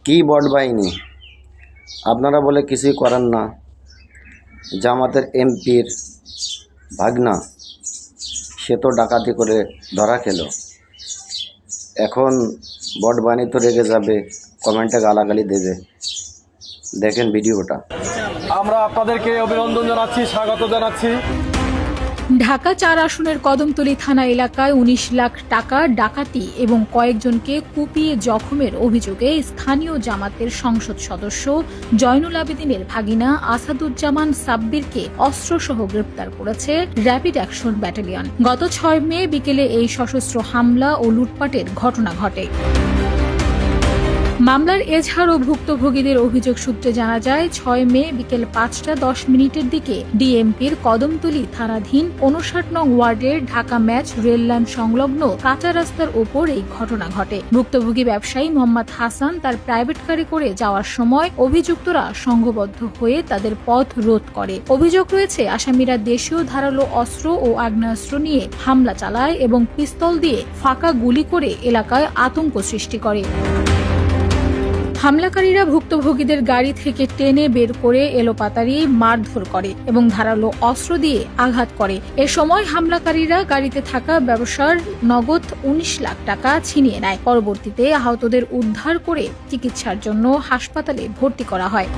কি বট বাহিনী, আপনারা বলে কিছুই করেন না। জামাতের এমপির ভাগনা সে তো ডাকাতি করে ধরা খেলো, এখন বট বাহিনী তো রেগে যাবে, কমেন্টে গালাগালি দেবে। দেখেন ভিডিওটা। আমরা আপনাদেরকে অভিনন্দন জানাচ্ছি, স্বাগত জানাচ্ছি। ঢাকা ৪ আসনের কদমতলী থানা এলাকায় ১৯ লাখ টাকা ডাকাতি এবং কয়েকজনকে কুপিয়ে জখমের অভিযোগে স্থানীয় জামাতের সংসদ সদস্য জয়নুল আবেদিনের ভাগিনা আসাদুজ্জামান সাব্বিরকে অস্ত্রসহ গ্রেপ্তার করেছে র্যাপিড অ্যাকশন ব্যাটালিয়ন। গত ৬ মে বিকেলে এই সশস্ত্র হামলা ও লুটপাটের ঘটনা ঘটে। মামলার এজাহার ও ভুক্তভোগীদের অভিযোগ সূত্রে জানা যায়, ৬ মে বিকেল ৫টা ১০ দিকে ডিএমপির কদমতলী থানাধীন ৫৯ নং ওয়ার্ডের ঢাকা ম্যাচ রেললাইন সংলগ্ন কাঁচা রাস্তার ওপর এই ঘটনা ঘটে। ভুক্তভোগী ব্যবসায়ী মোহাম্মদ হাসান তার প্রাইভেট কারে করে যাওয়ার সময় অভিযুক্তরা সংঘবদ্ধ হয়ে তাদের পথ রোধ করে। অভিযোগ রয়েছে, আসামিরা দেশীয় ধারালো অস্ত্র ও আগ্নেয়াস্ত্র নিয়ে হামলা চালায় এবং পিস্তল দিয়ে ফাঁকা গুলি করে এলাকায় আতঙ্ক সৃষ্টি করে। হামলাকারীরা ভুক্তভোগীদের গাড়ি থেকে টেনে বের করে এলোপাতাড়ি মারধর করে এবং ধারালো অস্ত্র দিয়ে আঘাত করে। এ সময় হামলাকারীরা গাড়িতে থাকা ব্যবসার নগদ ১৯ লাখ টাকা ছিনিয়ে নেয়। পরবর্তীতে আহতদের উদ্ধার করে চিকিৎসার জন্য হাসপাতালে ভর্তি করা হয়।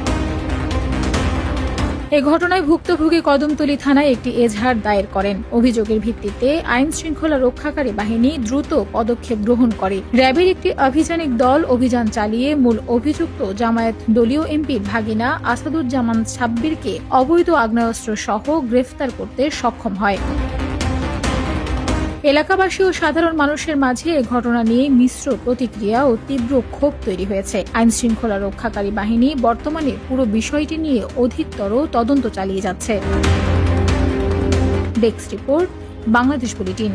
এ ঘটনায় ভুক্তভোগী কদমতলী থানায় একটি এজাহার দায়ের করেন। অভিযোগের ভিত্তিতে আইন শৃঙ্খলা রক্ষাকারী বাহিনী দ্রুত পদক্ষেপ গ্রহণ করে। র্যাবের একটি আভিযানিক দল অভিযান চালিয়ে মূল অভিযুক্ত জামায়াত দলীয় এমপির ভাগিনা আসাদুজ্জামান সাব্বিরকে অবৈধ আগ্নেয়াস্ত্র সহ গ্রেফতার করতে সক্ষম হয়। এলাকাবাসী ও সাধারণ মানুষের মাঝে এ ঘটনা নিয়ে মিশ্র প্রতিক্রিয়া ও তীব্র ক্ষোভ তৈরি হয়েছে। আইন শৃঙ্খলা রক্ষাকারী বাহিনী বর্তমানে পুরো বিষয়টি নিয়ে অধিকতর তদন্ত চালিয়ে যাচ্ছে। Desk report, Bangladesh bulletin.